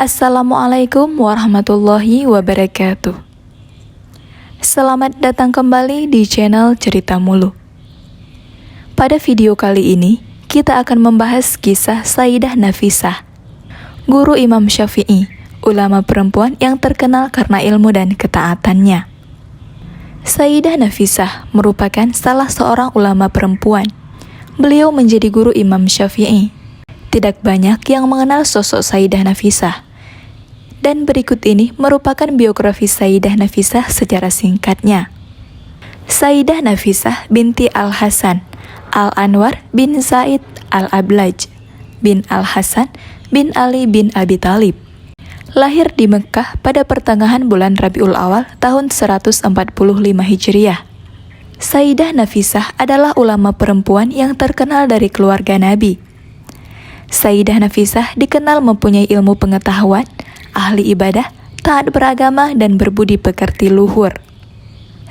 Assalamualaikum warahmatullahi wabarakatuh. Selamat datang kembali di channel Cerita Mulu. Pada video kali ini, kita akan membahas kisah Sayyidah Nafisah, guru Imam Syafi'i, ulama perempuan yang terkenal karena ilmu dan ketaatannya. Sayyidah Nafisah merupakan salah seorang ulama perempuan. Beliau menjadi guru Imam Syafi'i. Tidak banyak yang mengenal sosok Sayyidah Nafisah. Dan berikut ini merupakan biografi Sayyidah Nafisah secara singkatnya. Sayyidah Nafisah binti Al-Hasan Al-Anwar bin Zaid Al-Ablaj bin Al-Hasan bin Ali bin Abi Thalib. Lahir di Mekkah pada pertengahan bulan Rabiul Awal tahun 145 Hijriah. Sayyidah Nafisah adalah ulama perempuan yang terkenal dari keluarga Nabi. Sayyidah Nafisah dikenal mempunyai ilmu pengetahuan, ahli ibadah, taat beragama, dan berbudi pekerti luhur.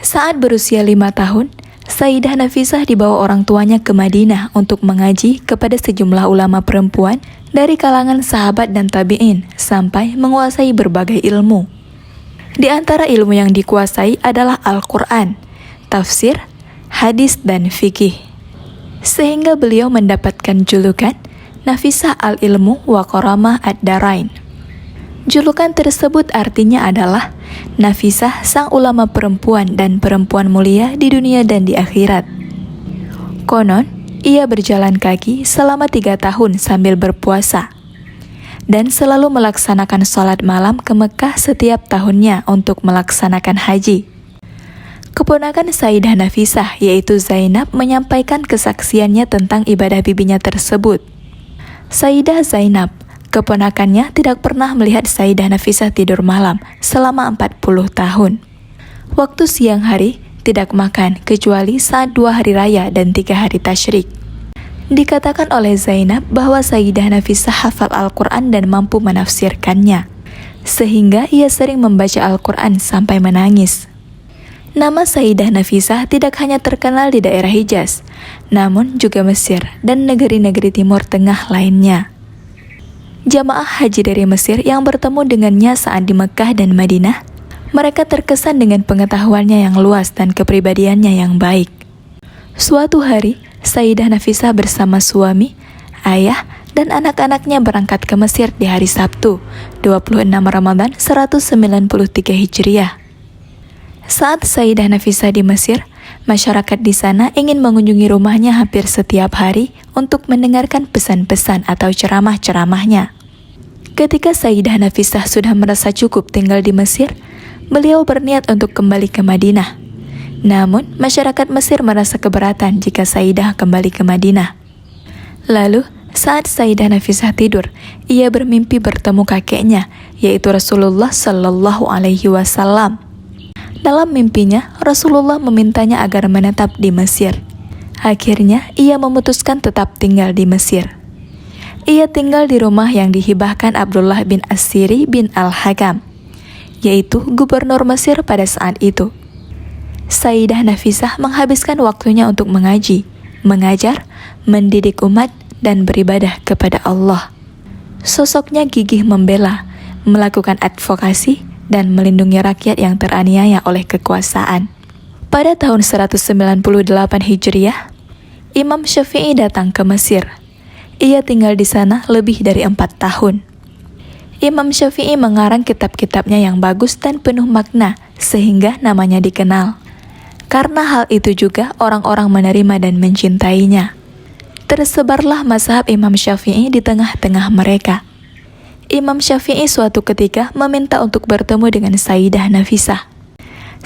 Saat berusia 5 tahun, Sayyidah Nafisah dibawa orang tuanya ke Madinah untuk mengaji kepada sejumlah ulama perempuan dari kalangan sahabat dan tabi'in sampai menguasai berbagai ilmu. Di antara ilmu yang dikuasai adalah Al-Quran, tafsir, hadis, dan fikih. Sehingga beliau mendapatkan julukan Nafisah al-Ilmu wa Qaramah ad-Darain. Julukan tersebut artinya adalah Nafisah sang ulama perempuan dan perempuan mulia di dunia dan di akhirat. Konon, ia berjalan kaki selama 3 tahun sambil berpuasa dan selalu melaksanakan sholat malam ke Mekah setiap tahunnya untuk melaksanakan haji. Keponakan Sayyidah Nafisah yaitu Zainab menyampaikan kesaksiannya tentang ibadah bibinya tersebut. Sayyidah Zainab, keponakannya, tidak pernah melihat Sayyidah Nafisah tidur malam selama 40 tahun. Waktu siang hari, tidak makan kecuali saat 2 hari raya dan 3 hari tasyrik. Dikatakan oleh Zainab bahwa Sayyidah Nafisah hafal Al-Quran dan mampu menafsirkannya, sehingga ia sering membaca Al-Quran sampai menangis. Nama Sayyidah Nafisah tidak hanya terkenal di daerah Hijaz, namun juga Mesir dan negeri-negeri Timur Tengah lainnya. Jamaah haji dari Mesir yang bertemu dengannya saat di Mekkah dan Madinah, mereka terkesan dengan pengetahuannya yang luas dan kepribadiannya yang baik. Suatu hari, Sayyidah Nafisah bersama suami, ayah, dan anak-anaknya berangkat ke Mesir di hari Sabtu, 26 Ramadan 193 Hijriah. Saat Sayyidah Nafisah di Mesir, masyarakat di sana ingin mengunjungi rumahnya hampir setiap hari untuk mendengarkan pesan-pesan atau ceramah-ceramahnya. Ketika Sayyidah Nafisah sudah merasa cukup tinggal di Mesir, beliau berniat untuk kembali ke Madinah. Namun, masyarakat Mesir merasa keberatan jika Sayyidah kembali ke Madinah. Lalu, saat Sayyidah Nafisah tidur, ia bermimpi bertemu kakeknya, yaitu Rasulullah Shallallahu Alaihi Wasallam. Dalam mimpinya, Rasulullah memintanya agar menetap di Mesir. Akhirnya, ia memutuskan tetap tinggal di Mesir. Ia tinggal di rumah yang dihibahkan Abdullah bin As-Siri bin Al-Hakam, yaitu gubernur Mesir pada saat itu. Sayyidah Nafisah menghabiskan waktunya untuk mengaji, mengajar, mendidik umat, dan beribadah kepada Allah. Sosoknya gigih membela, melakukan advokasi, dan melindungi rakyat yang teraniaya oleh kekuasaan. Pada tahun 198 Hijriah, Imam Syafi'i datang ke Mesir. Ia tinggal di sana lebih dari 4 tahun. Imam Syafi'i mengarang kitab-kitabnya yang bagus dan penuh makna, sehingga namanya dikenal. Karena hal itu juga orang-orang menerima dan mencintainya. Tersebarlah mazhab Imam Syafi'i di tengah-tengah mereka. Imam Syafi'i suatu ketika meminta untuk bertemu dengan Sayyidah Nafisah.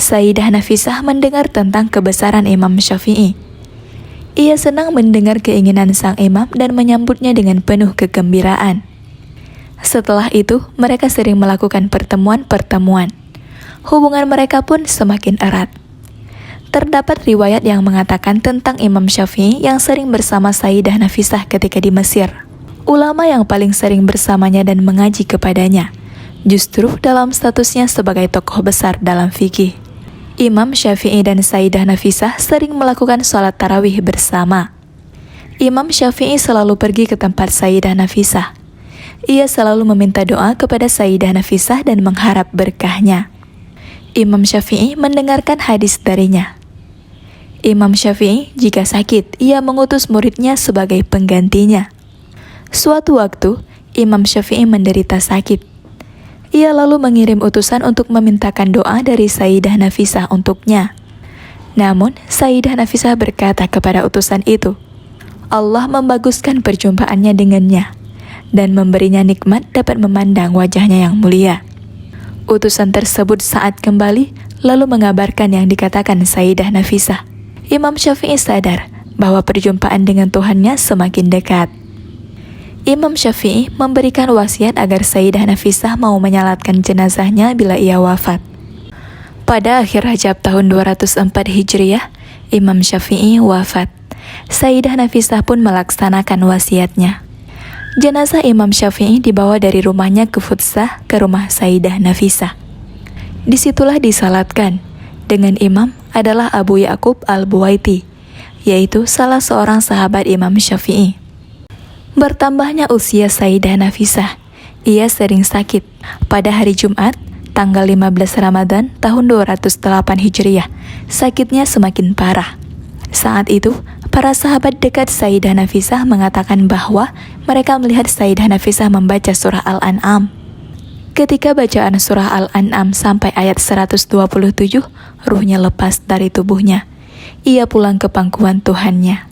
Sayyidah Nafisah mendengar tentang kebesaran Imam Syafi'i. Ia senang mendengar keinginan sang imam dan menyambutnya dengan penuh kegembiraan. Setelah itu, mereka sering melakukan pertemuan-pertemuan. Hubungan mereka pun semakin erat. Terdapat riwayat yang mengatakan tentang Imam Syafi'i yang sering bersama Sayyidah Nafisah ketika di Mesir. Ulama yang paling sering bersamanya dan mengaji kepadanya, justru dalam statusnya sebagai tokoh besar dalam fikih. Imam Syafi'i dan Sayyidah Nafisah sering melakukan sholat tarawih bersama. Imam Syafi'i selalu pergi ke tempat Sayyidah Nafisah. Ia selalu meminta doa kepada Sayyidah Nafisah dan mengharap berkahnya. Imam Syafi'i mendengarkan hadis darinya. Imam Syafi'i jika sakit, ia mengutus muridnya sebagai penggantinya. Suatu waktu, Imam Syafi'i menderita sakit. Ia lalu mengirim utusan untuk memintakan doa dari Sayyidah Nafisah untuknya. Namun, Sayyidah Nafisah berkata kepada utusan itu, Allah membaguskan perjumpaannya dengannya dan memberinya nikmat dapat memandang wajahnya yang mulia. Utusan tersebut saat kembali lalu mengabarkan yang dikatakan Sayyidah Nafisah. Imam Syafi'i sadar bahwa perjumpaan dengan Tuhannya semakin dekat. Imam Syafi'i memberikan wasiat agar Sayyidah Nafisah mau menyalatkan jenazahnya bila ia wafat. Pada akhir Rajab tahun 204 Hijriah, Imam Syafi'i wafat. Sayyidah Nafisah pun melaksanakan wasiatnya. Jenazah Imam Syafi'i dibawa dari rumahnya ke Futsah ke rumah Sayyidah Nafisah. Disitulah disalatkan. Dengan imam adalah Abu Ya'qub Al-Buwaiti, yaitu salah seorang sahabat Imam Syafi'i. Bertambahnya usia Sayyidah Nafisah, ia sering sakit. Pada hari Jumat, tanggal 15 Ramadan tahun 208 Hijriah, sakitnya semakin parah. Saat itu, para sahabat dekat Sayyidah Nafisah mengatakan bahwa mereka melihat Sayyidah Nafisah membaca surah Al-An'am. Ketika bacaan surah Al-An'am sampai ayat 127, ruhnya lepas dari tubuhnya. Ia pulang ke pangkuan Tuhannya.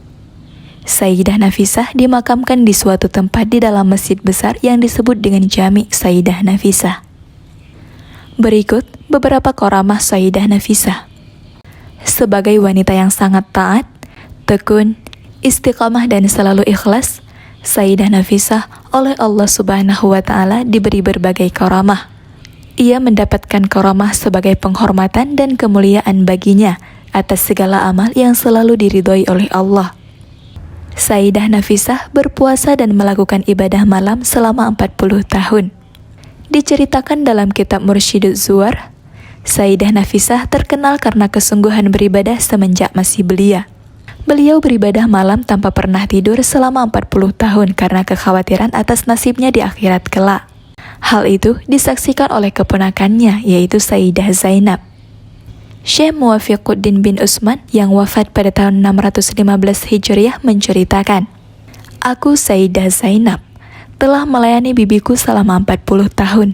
Sayyidah Nafisah dimakamkan di suatu tempat di dalam masjid besar yang disebut dengan Jami' Sayyidah Nafisah. Berikut beberapa karamah Sayyidah Nafisah. Sebagai wanita yang sangat taat, tekun, istiqamah dan selalu ikhlas, Sayyidah Nafisah oleh Allah Subhanahu wa Ta'ala diberi berbagai karamah. Ia mendapatkan karamah sebagai penghormatan dan kemuliaan baginya atas segala amal yang selalu diridhoi oleh Allah. Sayyidah Nafisah berpuasa dan melakukan ibadah malam selama 40 tahun. Diceritakan dalam kitab Mursyiduz Zuwar, Sayyidah Nafisah terkenal karena kesungguhan beribadah semenjak masih belia. Beliau beribadah malam tanpa pernah tidur selama 40 tahun karena kekhawatiran atas nasibnya di akhirat kelak. Hal itu disaksikan oleh keponakannya, yaitu Sayyidah Zainab. Syekh Muwafiquddin bin Utsman yang wafat pada tahun 615 Hijriah menceritakan, Aku Sayyidah Zainab telah melayani bibiku selama 40 tahun,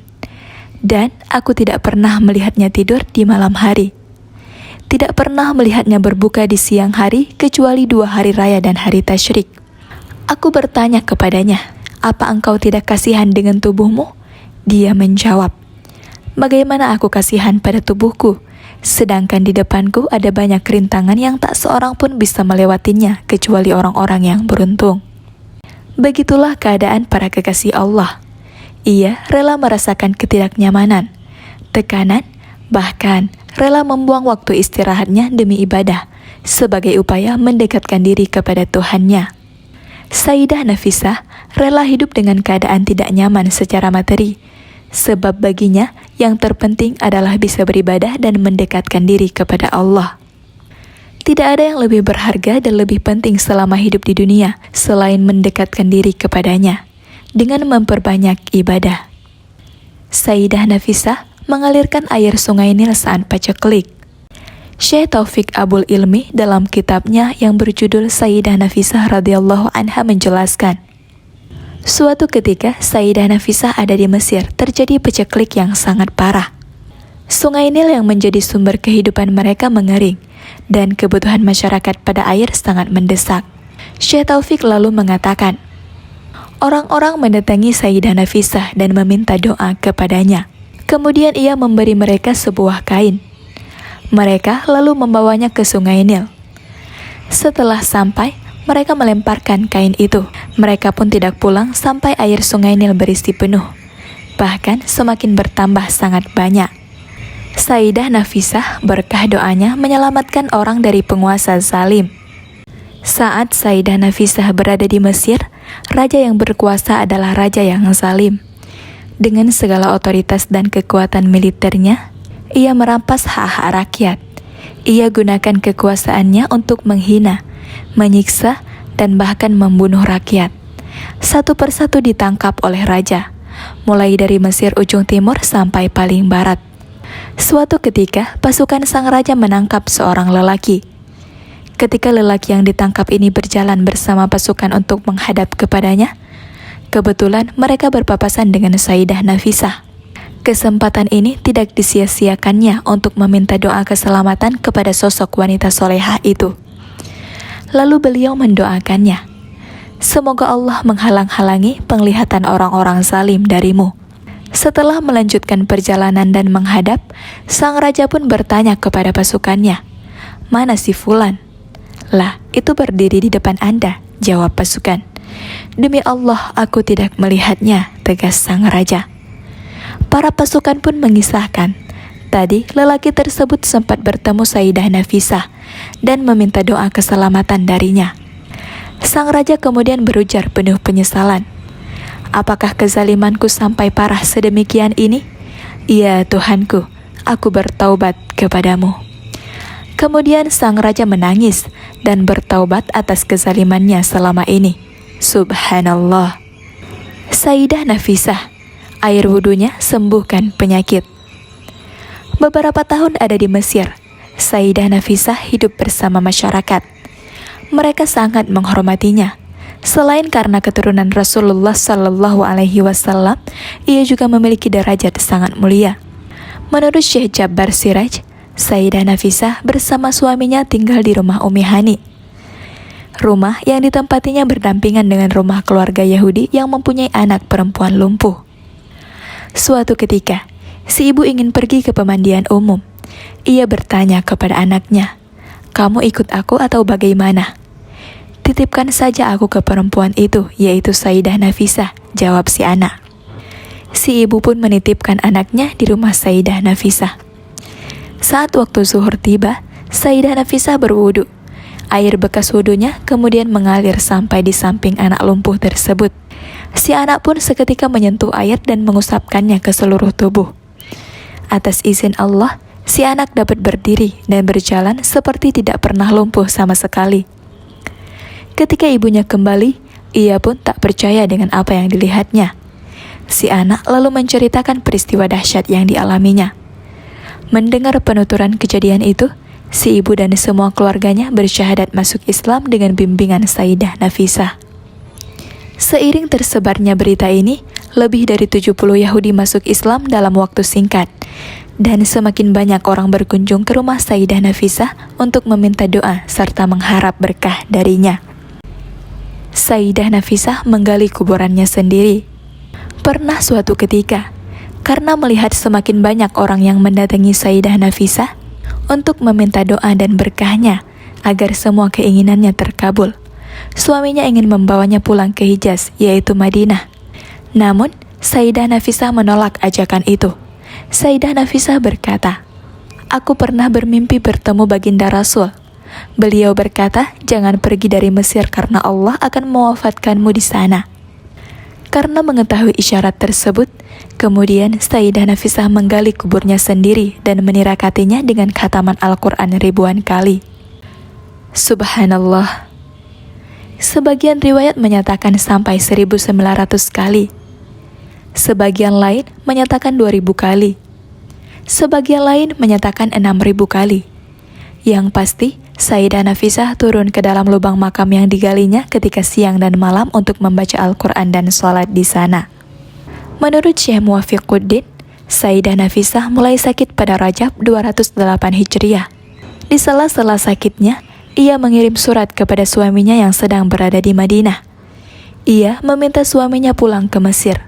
dan aku tidak pernah melihatnya tidur di malam hari. Tidak pernah melihatnya berbuka di siang hari kecuali 2 hari raya dan hari tasyrik. Aku bertanya kepadanya, apa engkau tidak kasihan dengan tubuhmu? Dia menjawab, bagaimana aku kasihan pada tubuhku, sedangkan di depanku ada banyak rintangan yang tak seorang pun bisa melewatinya kecuali orang-orang yang beruntung. Begitulah keadaan para kekasih Allah. Ia rela merasakan ketidaknyamanan, tekanan, bahkan rela membuang waktu istirahatnya demi ibadah sebagai upaya mendekatkan diri kepada Tuhannya. Sayyidah Nafisah rela hidup dengan keadaan tidak nyaman secara materi, sebab baginya yang terpenting adalah bisa beribadah dan mendekatkan diri kepada Allah. Tidak ada yang lebih berharga dan lebih penting selama hidup di dunia selain mendekatkan diri kepadanya dengan memperbanyak ibadah. Sayyidah Nafisah mengalirkan air sungai Nil saat paceklik. Syekh Taufik Abul Ilmi dalam kitabnya yang berjudul Sayyidah Nafisah radhiyallahu anha menjelaskan, suatu ketika Sayyidah Nafisah ada di Mesir, terjadi paceklik yang sangat parah. Sungai Nil yang menjadi sumber kehidupan mereka mengering, dan kebutuhan masyarakat pada air sangat mendesak. Syekh Taufik lalu mengatakan, orang-orang mendatangi Sayyidah Nafisah dan meminta doa kepadanya. Kemudian ia memberi mereka sebuah kain. Mereka lalu membawanya ke sungai Nil. Setelah sampai, mereka melemparkan kain itu. Mereka pun tidak pulang sampai air sungai Nil berisi penuh. Bahkan semakin bertambah sangat banyak. Sayyidah Nafisah berkah doanya menyelamatkan orang dari penguasa zalim. Saat Sayyidah Nafisah berada di Mesir, raja yang berkuasa adalah raja yang zalim. Dengan segala otoritas dan kekuatan militernya, ia merampas hak-hak rakyat. Ia gunakan kekuasaannya untuk menghina, menyiksa, dan bahkan membunuh rakyat. Satu persatu ditangkap oleh raja, mulai dari Mesir ujung timur sampai paling barat. Suatu ketika, pasukan sang raja menangkap seorang lelaki. Ketika lelaki yang ditangkap ini berjalan bersama pasukan untuk menghadap kepadanya, kebetulan mereka berpapasan dengan Sayyidah Nafisah. Kesempatan ini tidak disia-siakannya untuk meminta doa keselamatan kepada sosok wanita solehah itu. Lalu beliau mendoakannya, "Semoga Allah menghalang-halangi penglihatan orang-orang zalim darimu." Setelah melanjutkan perjalanan dan menghadap, sang raja pun bertanya kepada pasukannya, "Mana si Fulan?" "Lah, itu berdiri di depan Anda," jawab pasukan. "Demi Allah, aku tidak melihatnya," tegas sang raja. Para pasukan pun mengisahkan, tadi lelaki tersebut sempat bertemu Sayyidah Nafisah dan meminta doa keselamatan darinya. Sang raja kemudian berujar penuh penyesalan, "Apakah kezalimanku sampai parah sedemikian ini? Ya Tuhanku, aku bertaubat kepadamu." Kemudian sang raja menangis dan bertaubat atas kezalimannya selama ini. Subhanallah. Sayyidah Nafisah, air wudunya sembuhkan penyakit. Beberapa tahun ada di Mesir, Sayyidah Nafisah hidup bersama masyarakat. Mereka sangat menghormatinya. Selain karena keturunan Rasulullah Sallallahu Alaihi Wasallam, ia juga memiliki derajat sangat mulia. Menurut Syekh Jabbar Siraj, Sayyidah Nafisah bersama suaminya tinggal di rumah Ummi Hani. Rumah yang ditempatinya berdampingan dengan rumah keluarga Yahudi yang mempunyai anak perempuan lumpuh. Suatu ketika, si ibu ingin pergi ke pemandian umum. Ia bertanya kepada anaknya, "Kamu ikut aku atau bagaimana?" "Titipkan saja aku ke perempuan itu, yaitu Sayyidah Nafisah," jawab si anak. Si ibu pun menitipkan anaknya di rumah Sayyidah Nafisah. Saat waktu zuhur tiba, Sayyidah Nafisah berwudu. Air bekas wudunya kemudian mengalir sampai di samping anak lumpuh tersebut. Si anak pun seketika menyentuh air dan mengusapkannya ke seluruh tubuh. Atas izin Allah, si anak dapat berdiri dan berjalan seperti tidak pernah lumpuh sama sekali. Ketika ibunya kembali, ia pun tak percaya dengan apa yang dilihatnya. Si anak lalu menceritakan peristiwa dahsyat yang dialaminya. Mendengar penuturan kejadian itu, si ibu dan semua keluarganya bersyahadat masuk Islam dengan bimbingan Sayyidah Nafisah. Seiring tersebarnya berita ini, lebih dari 70 Yahudi masuk Islam dalam waktu singkat, dan semakin banyak orang berkunjung ke rumah Sayyidah Nafisah untuk meminta doa serta mengharap berkah darinya. Sayyidah Nafisah menggali kuburannya sendiri. Pernah suatu ketika, karena melihat semakin banyak orang yang mendatangi Sayyidah Nafisah untuk meminta doa dan berkahnya agar semua keinginannya terkabul, suaminya ingin membawanya pulang ke Hijaz, yaitu Madinah. Namun, Sayyidah Nafisah menolak ajakan itu. Sayyidah Nafisah berkata, "Aku pernah bermimpi bertemu baginda Rasul. Beliau berkata, jangan pergi dari Mesir karena Allah akan mewafatkanmu di sana." Karena mengetahui isyarat tersebut, kemudian Sayyidah Nafisah menggali kuburnya sendiri dan menirakatinya dengan khataman Al-Quran ribuan kali. Subhanallah. Sebagian riwayat menyatakan sampai 1900 kali. Sebagian lain menyatakan 2000 kali. Sebagian lain menyatakan 6000 kali. Yang pasti, Sayyidah Nafisah turun ke dalam lubang makam yang digalinya ketika siang dan malam untuk membaca Al-Quran dan sholat di sana. Menurut Syekh Muwafiquddin, Sayyidah Nafisah mulai sakit pada Rajab 208 Hijriah. Di sela-sela sakitnya, ia mengirim surat kepada suaminya yang sedang berada di Madinah. Ia meminta suaminya pulang ke Mesir.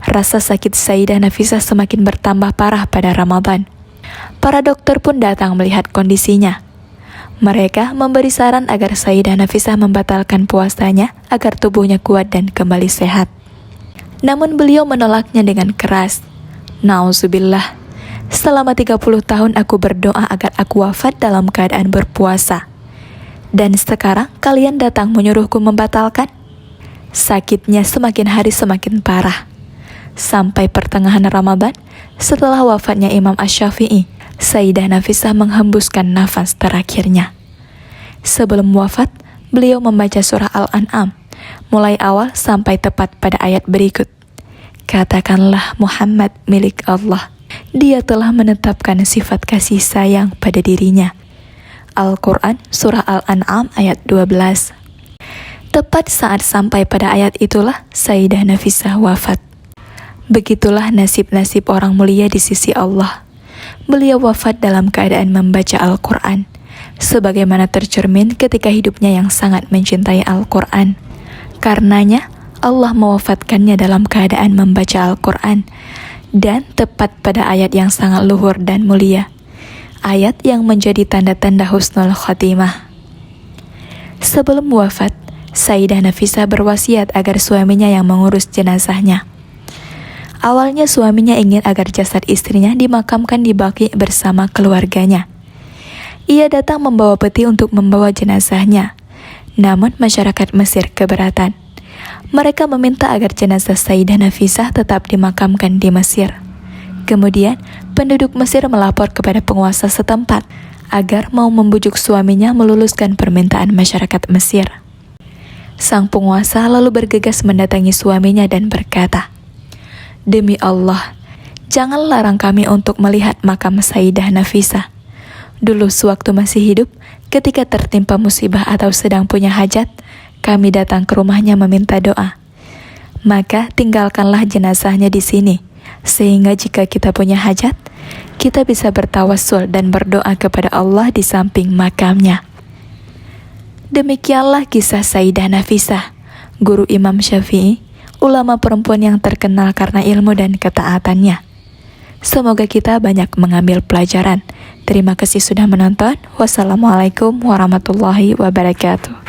Rasa sakit Sayyidah Nafisah semakin bertambah parah pada Ramadan. Para dokter pun datang melihat kondisinya. Mereka memberi saran agar Sayyidah Nafisah membatalkan puasanya agar tubuhnya kuat dan kembali sehat. Namun beliau menolaknya dengan keras. Nauzubillah, selama 30 tahun aku berdoa agar aku wafat dalam keadaan berpuasa. Dan sekarang kalian datang menyuruhku membatalkan? Sakitnya semakin hari semakin parah. Sampai pertengahan Ramadan, setelah wafatnya Imam Asy-Syafi'i, Sayyidah Nafisah menghembuskan nafas terakhirnya. Sebelum wafat, beliau membaca surah Al-An'am mulai awal sampai tepat pada ayat berikut. Katakanlah Muhammad milik Allah. Dia telah menetapkan sifat kasih sayang pada dirinya. Al-Quran Surah Al-An'am ayat 12. Tepat saat sampai pada ayat itulah Sayyidah Nafisah wafat. Begitulah nasib-nasib orang mulia di sisi Allah. Beliau wafat dalam keadaan membaca Al-Quran, sebagaimana tercermin ketika hidupnya yang sangat mencintai Al-Quran. Karenanya, Allah mewafatkannya dalam keadaan membaca Al-Quran, dan tepat pada ayat yang sangat luhur dan mulia. Ayat yang menjadi tanda-tanda husnul khatimah. Sebelum wafat, Sayyidah Nafisah berwasiat agar suaminya yang mengurus jenazahnya. Awalnya suaminya ingin agar jasad istrinya dimakamkan di Baqi bersama keluarganya. Ia datang membawa peti untuk membawa jenazahnya. Namun masyarakat Mesir keberatan. Mereka meminta agar jenazah Sayyidah Nafisah tetap dimakamkan di Mesir. Kemudian penduduk Mesir melapor kepada penguasa setempat agar mau membujuk suaminya meluluskan permintaan masyarakat Mesir. Sang penguasa lalu bergegas mendatangi suaminya dan berkata, "Demi Allah, jangan larang kami untuk melihat makam Sayyidah Nafisah. Dulu sewaktu masih hidup, ketika tertimpa musibah atau sedang punya hajat, kami datang ke rumahnya meminta doa. Maka tinggalkanlah jenazahnya di sini, sehingga jika kita punya hajat, kita bisa bertawassul dan berdoa kepada Allah di samping makamnya." Demikianlah kisah Sayyidah Nafisah, guru Imam Syafi'i, ulama perempuan yang terkenal karena ilmu dan ketaatannya. Semoga kita banyak mengambil pelajaran. Terima kasih sudah menonton. Wassalamualaikum warahmatullahi wabarakatuh.